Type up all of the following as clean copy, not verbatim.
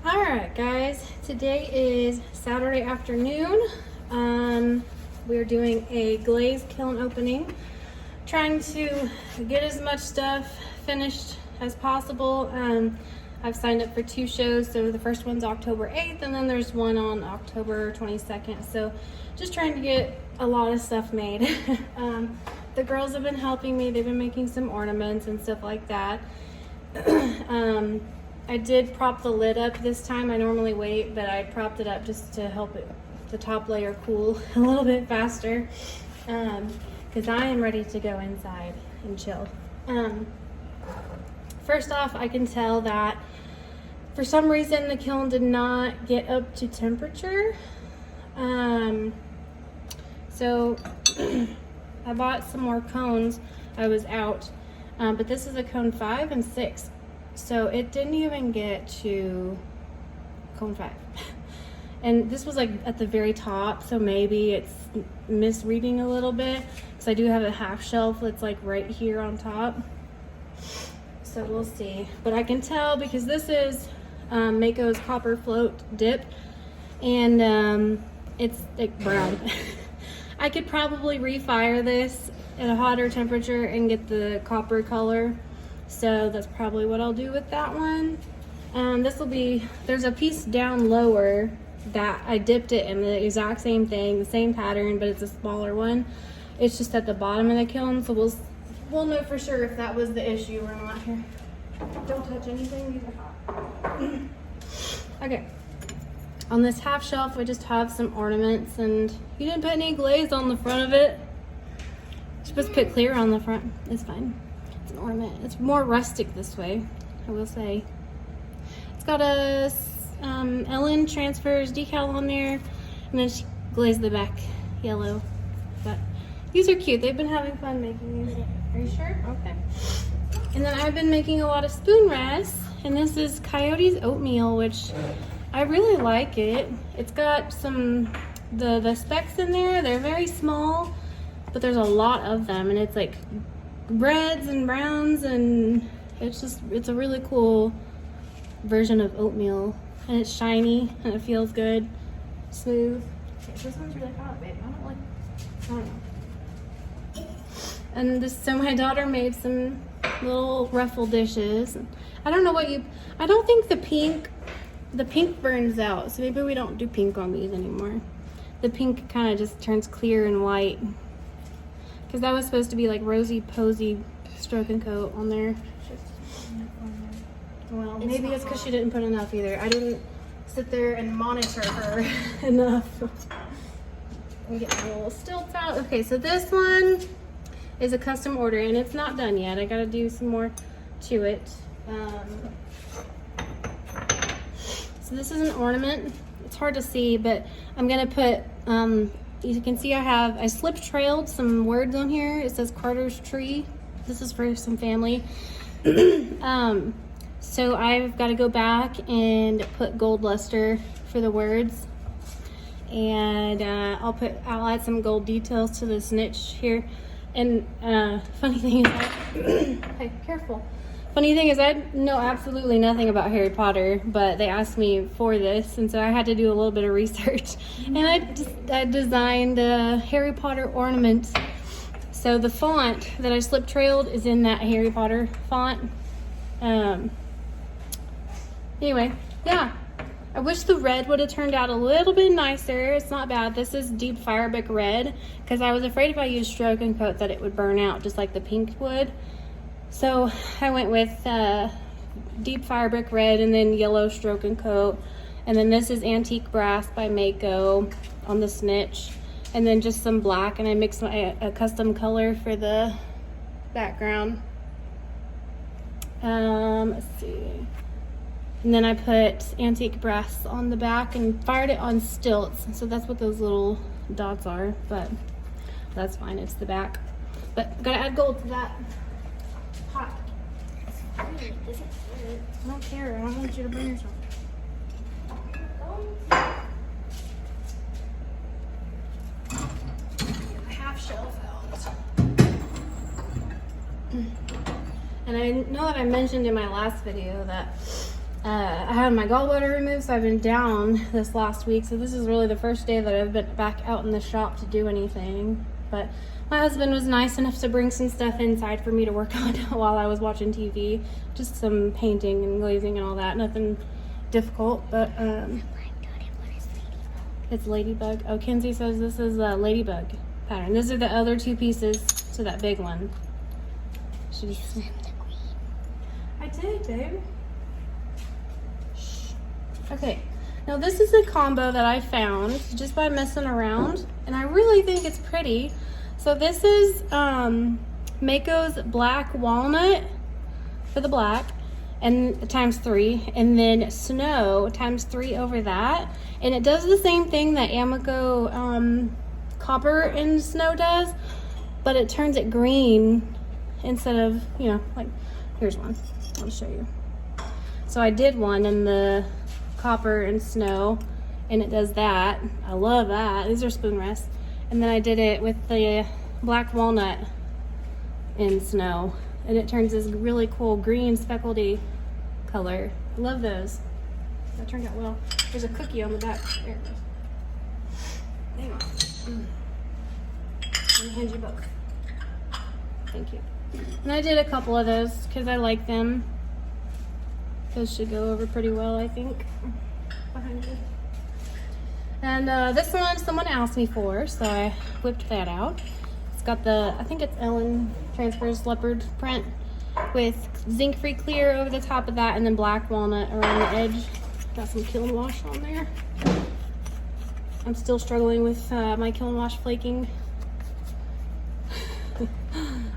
All right, guys, today is Saturday afternoon. We're doing a glazed kiln opening, trying to get as much stuff finished as possible. I've signed up for 2 shows, so the first one's October 8th, and then there's one on October 22nd. So just trying to get a lot of stuff made. The girls have been helping me. They've been making some ornaments and stuff like that. I did prop the lid up this time. I normally wait, but I propped it up just to help the top layer cool a little bit faster, because I am ready to go inside and chill. First off, I can tell that for some reason the kiln did not get up to temperature. So I bought some more cones. I was out, but this is a cone 5 and 6. So it didn't even get to cone 5. And this was like at the very top, so maybe it's misreading a little bit, because I do have a half shelf that's like right here on top. So we'll see. But I can tell because this is Mako's copper float dip, and it's like brown. I could probably refire this at a hotter temperature and get the copper color. So that's probably what I'll do with that one. This will be, there's a piece down lower that I dipped it in the exact same thing, the same pattern, but it's a smaller one. It's just at the bottom of the kiln, so we'll know for sure if that was the issue or not. Here, don't touch anything, these are hot. Okay, on this half shelf we just have some ornaments, and you didn't put any glaze on the front of it. You're supposed to put clear on the front. It's fine. It's an ornament. It's more rustic this way, I will say. It's got a Ellen Transfers decal on there, and then she glazed the back yellow. But these are cute. They've been having fun making these. Are you sure? Okay. And then I've been making a lot of spoon rests, and this is Coyote's oatmeal, which I really like it. It's got some the specks in there. They're very small, but there's a lot of them, and it's like reds and browns, and it's a really cool version of oatmeal, and it's shiny and it feels good, smooth. Okay, this one's really hot, babe. I don't know. And this, so my daughter made some little ruffle dishes. I don't know what I don't think the pink burns out, so maybe we don't do pink on these anymore. The pink kind of just turns clear and white, because that was supposed to be like rosy posy stroke and coat on there. Well, maybe it's because she didn't put enough either. I didn't sit there and monitor her enough. I'm getting a little stilts out. Okay, so this one is a custom order, and it's not done yet. I gotta do some more to it. So this is an ornament. It's hard to see, but I'm gonna put, you can see I slip trailed some words on here. It says Carter's Tree. This is for some family. So I've got to go back and put gold luster for the words, and I'll add some gold details to this niche here. And funny thing is, hey, careful. Funny thing is, I know absolutely nothing about Harry Potter, but they asked me for this, and so I had to do a little bit of research. And I designed a Harry Potter ornament. So the font that I slip trailed is in that Harry Potter font. Anyway, yeah. I wish the red would have turned out a little bit nicer. It's not bad. This is deep firebrick red, because I was afraid if I used stroke and coat that it would burn out just like the pink would. So I went with deep firebrick red and then yellow stroke and coat. And then this is antique brass by Mako on the snitch. And then just some black, and I mixed a custom color for the background. Let's see. And then I put antique brass on the back and fired it on stilts. So that's what those little dots are, but that's fine. It's the back. But gotta add gold to that. Hot. I don't care. I don't want you to burn yourself. Half shelf out. And I know that I mentioned in my last video that I had my gallbladder removed, so I've been down this last week. So this is really the first day that I've been back out in the shop to do anything. But my husband was nice enough to bring some stuff inside for me to work on while I was watching TV. Just some painting and glazing and all that. Nothing difficult, but it's ladybug. Oh, Kenzie says this is a ladybug pattern. These are the other two pieces to that big one. I did, babe. Okay, now this is a combo that I found just by messing around, and I really think it's pretty. So this is Mako's black walnut for the black, and ×3, and then snow ×3 over that, and it does the same thing that Amico copper and snow does, but it turns it green instead of, you know, like, here's one. I'll show you. So I did one in the copper and snow, and it does that. I love that. These are spoon rests. And then I did it with the black walnut in snow, and it turns this really cool green speckledy color. I love those. That turned out well. There's a cookie on the back. There it goes. Hang on. Let me hand you both. Thank you. And I did a couple of those because I like them. Those should go over pretty well, I think. Behind you. And this one someone asked me for, so I whipped that out. It's got the, I think it's Ellen Transfers leopard print with zinc-free clear over the top of that, and then black walnut around the edge. Got some Kiln wash on there. I'm still struggling with my Kiln wash flaking.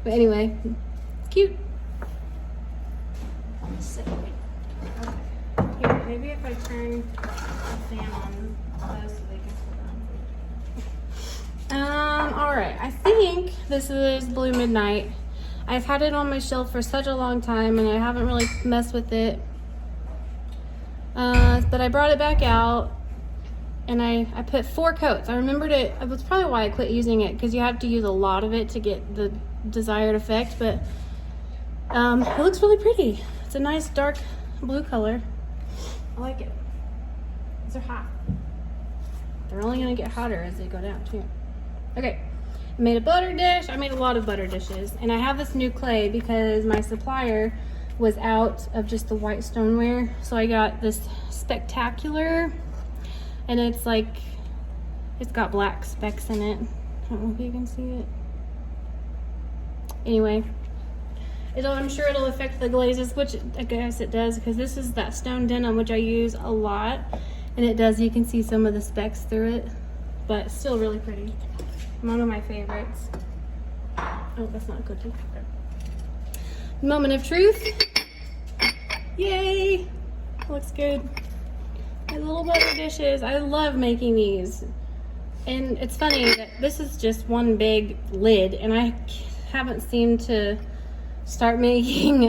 But anyway, it's cute. So, okay. Here, maybe if I turn the fan on close so they can sit down. Alright, I think this is Blue Midnight. I've had it on my shelf for such a long time and I haven't really messed with it. But I brought it back out and I put 4 coats. I remembered it, it was probably why I quit using it, because you have to use a lot of it to get the desired effect, but it looks really pretty. It's a nice dark blue color. I like it. These are hot. They're only gonna get hotter as they go down too. Okay, I made a butter dish. I made a lot of butter dishes, and I have this new clay because my supplier was out of just the white stoneware, so I got this spectacular, and it's like, it's got black specks in it. I don't know if you can see it. Anyway, I'm sure it'll affect the glazes, which I guess it does, because this is that stone denim, which I use a lot, and it does, you can see some of the specks through it, but still really pretty. One of my favorites. Oh, that's not a cookie. Moment of truth. Yay! Looks good. My little butter dishes. I love making these. And it's funny that this is just one big lid, and I haven't seemed to start making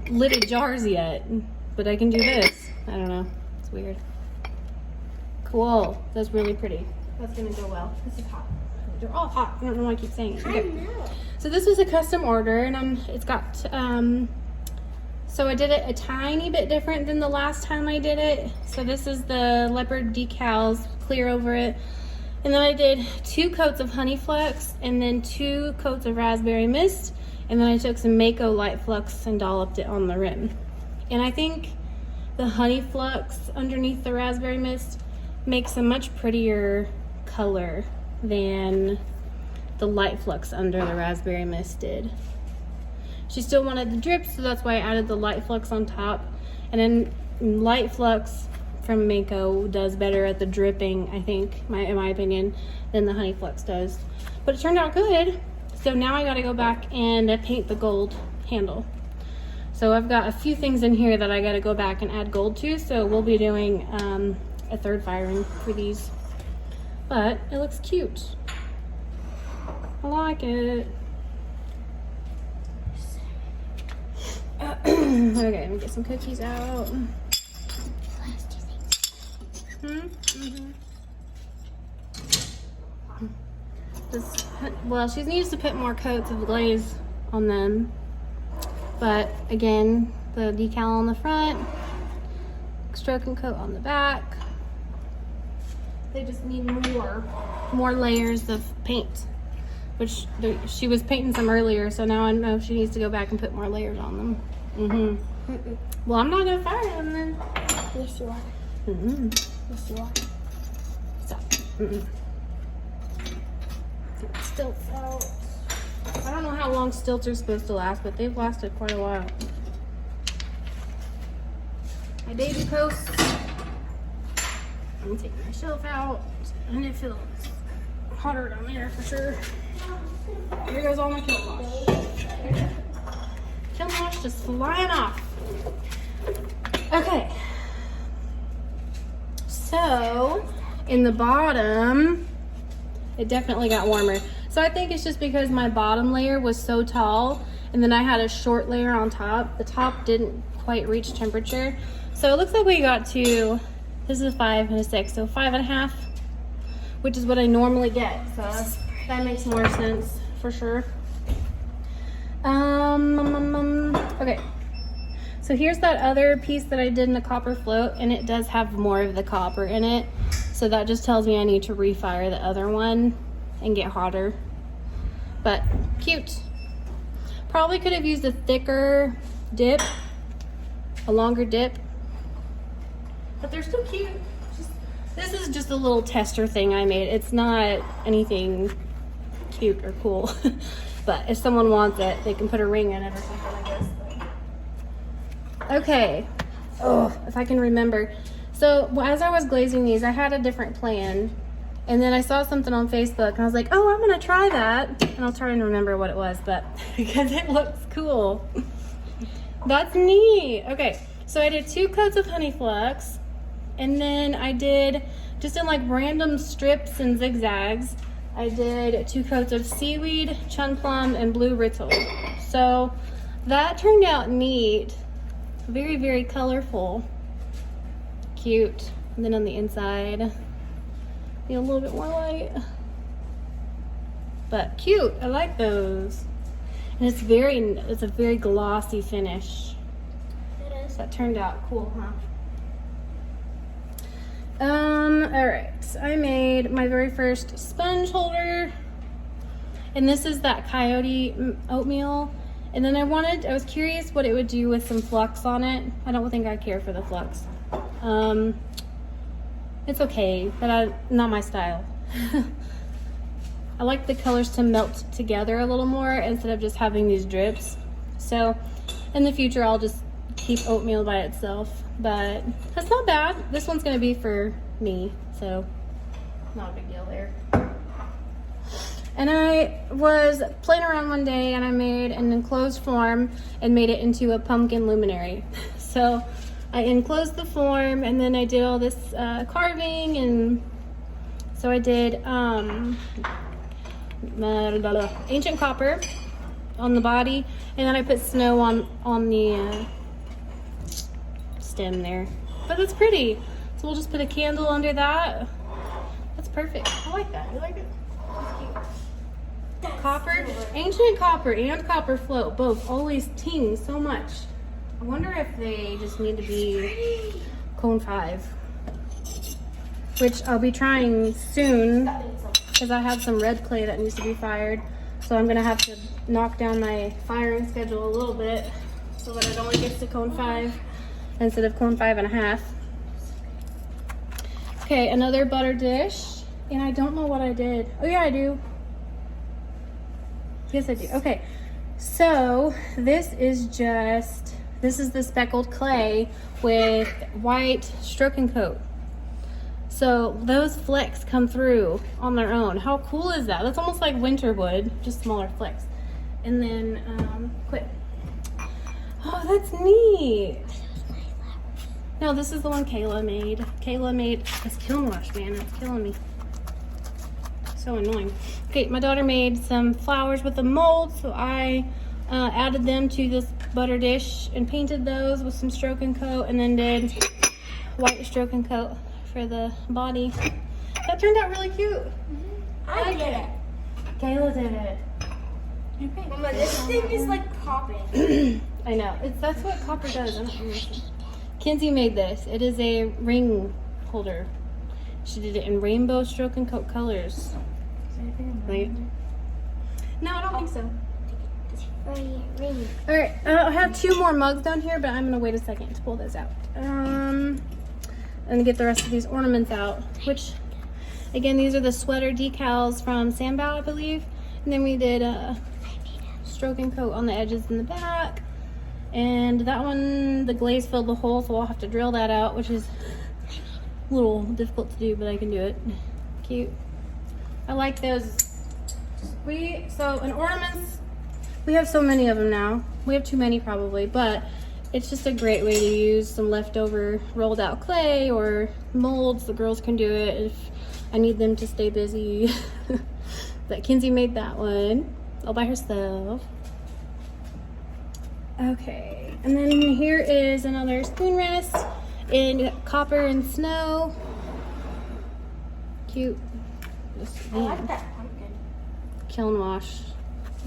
lidded jars yet, but I can do this. I don't know, it's weird. Cool, that's really pretty. That's gonna go well. This is hot. They're all hot. I don't know why I keep saying it. Okay. I know. So this was a custom order, and it's got so I did it a tiny bit different than the last time I did it. So this is the leopard decals, clear over it. And then I did 2 coats of Honey Flux and then 2 coats of Raspberry Mist. And then I took some Mako Light Flux and dolloped it on the rim. And I think the Honey Flux underneath the Raspberry Mist makes a much prettier color than the Light Flux under the Raspberry Mist did. She still wanted the drip, so that's why I added the Light Flux on top. And then Light Flux from Mako does better at the dripping, I think, in my opinion, than the Honey Flux does. But it turned out good. So now I gotta go back and paint the gold handle. So I've got a few things in here that I gotta go back and add gold to, so we'll be doing a 3rd firing for these. But it looks cute. I like it. Okay, let me get some cookies out. Well, she needs to put more coats of glaze on them, but again, the decal on the front, stroke and coat on the back. They just need more layers of paint, which she was painting some earlier, so now I know she needs to go back and put more layers on them. Well, I'm not gonna fire them then. Yes, you are. Yes, you are. Stop. Stilts out. I don't know how long stilts are supposed to last, but they've lasted quite a while. My baby posts. I'm gonna take my shelf out, and it feels hotter down there for sure. Here goes all my kiln wash. Kiln wash just flying off. Okay. So, in the bottom, it definitely got warmer. So I think it's just because my bottom layer was so tall, and then I had a short layer on top. The top didn't quite reach temperature. So it looks like we got to, this is a 5 and a 6, so 5.5, which is what I normally get. So that makes more sense for sure. Okay. So here's that other piece that I did in the copper float, and it does have more of the copper in it. So that just tells me I need to refire the other one and get hotter. But cute. Probably could have used a thicker dip, a longer dip. But they're still cute. This is just a little tester thing I made. It's not anything cute or cool. But if someone wants it, they can put a ring in it or something like this. Okay. Oh, if I can remember. So as I was glazing these, I had a different plan. And then I saw something on Facebook and I was like, oh, I'm gonna try that. And I'll try and remember what it was, but because it looks cool. That's neat. Okay, so I did 2 coats of honey flux, and then I did, just in like random strips and zigzags, I did 2 coats of seaweed, chun plum, and blue rittle. So that turned out neat. Very, very colorful. Cute. And then on the inside, be a little bit more light. But cute. I like those. And it's a very glossy finish. It is. That turned out cool, huh? Alright. I made my very first sponge holder. And this is that coyote oatmeal. And then I was curious what it would do with some flux on it. I don't think I care for the flux. It's okay, but not my style. I like the colors to melt together a little more instead of just having these drips. So in the future, I'll just keep oatmeal by itself, but that's not bad. This one's gonna be for me, so not a big deal there. And I was playing around one day and I made an enclosed form and made it into a pumpkin luminary. So I enclosed the form and then I did all this carving, and so I did ancient copper on the body, and then I put snow on the stem there. But it's pretty. So we'll just put a candle under that. That's perfect. I like that. You like it? That's cute. Copper, ancient copper and copper float both always ting so much. I wonder if they just need to be cone 5, which I'll be trying soon because I have some red clay that needs to be fired. So I'm gonna have to knock down my firing schedule a little bit so that it only gets to cone 5 instead of cone 5.5. Okay, another butter dish, and I don't know what I did. Oh yeah, I do. Yes, I do. Okay, so this is the speckled clay with white stroke and coat. So those flecks come through on their own. How cool is that? That's almost like winter wood, just smaller flecks. And then, quit. Oh, that's neat. No, this is the one Kayla made. Kayla made this kiln wash, man. It's killing me. So annoying. Okay, my daughter made some flowers with a mold, so I added them to this butter dish and painted those with some stroke and coat, and then did white stroke and coat for the body. That turned out really cute. I did it. Kayla did it. Okay. Mama, this thing is like popping. I know. That's what copper does. I don't know. Kinsey made this. It is a ring holder. She did it in rainbow stroke and coat colors. Right? No, I don't think so. All right, I have 2 more mugs down here, but I'm gonna wait a second to pull those out. And get the rest of these ornaments out. Which, again, these are the sweater decals from Sandbow, I believe. And then we did a stroke and coat on the edges in the back. And that one, the glaze filled the hole, so I'll have to drill that out, which is a little difficult to do, but I can do it. Cute. I like those. So in ornaments, we have so many of them now. We have too many probably, but it's just a great way to use some leftover rolled out clay or molds. The girls can do it if I need them to stay busy. But Kinsey made that one all by herself. Okay, and then here is another spoon rest in copper and snow. Cute. I like that pumpkin. Kiln wash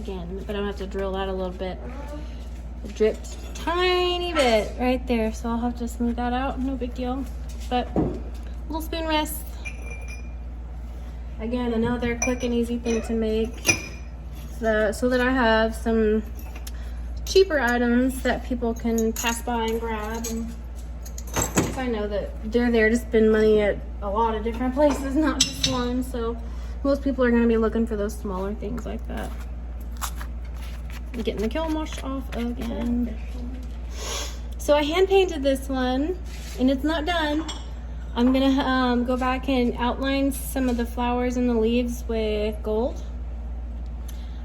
again, but I'm gonna have to drill that a little bit. It dripped a tiny bit right there, so I'll have to smooth that out. No big deal. But little spoon rest. Again, another quick and easy thing to make, so that I have some cheaper items that people can pass by and grab. And I know that they're there to spend money at a lot of different places, not just one. So most people are going to be looking for those smaller things like that. Getting the kiln wash off again. So I hand painted this one, and it's not done. I'm gonna go back and outline some of the flowers and the leaves with gold.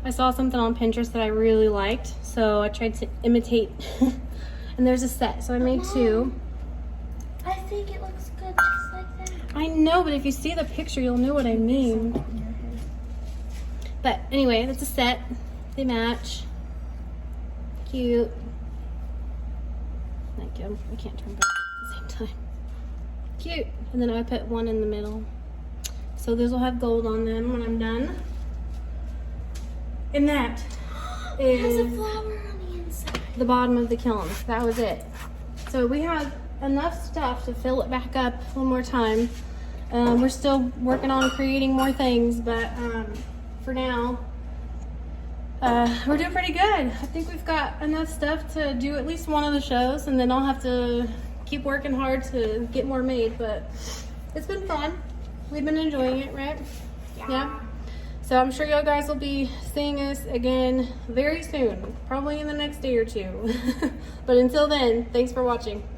I saw something on Pinterest that I really liked, so I tried to imitate. And there's a set, so I made 2. I think it looks good just like that. I know, but if you see the picture, you'll know what I mean. But anyway, that's a set. They match. Cute. Thank you. I can't turn back at the same time. Cute. And then I put one in the middle. So those will have gold on them when I'm done. And that It has a is flower on the inside. the bottom of the kiln. That was it. So we have enough stuff to fill it back up one more time. We're still working on creating more things, but for now, we're doing pretty good. I think we've got enough stuff to do at least one of the shows, and then I'll have to keep working hard to get more made, but it's been fun. We've been enjoying it, right? Yeah. So I'm sure y'all guys will be seeing us again very soon, probably in the next day or 2. But until then, thanks for watching.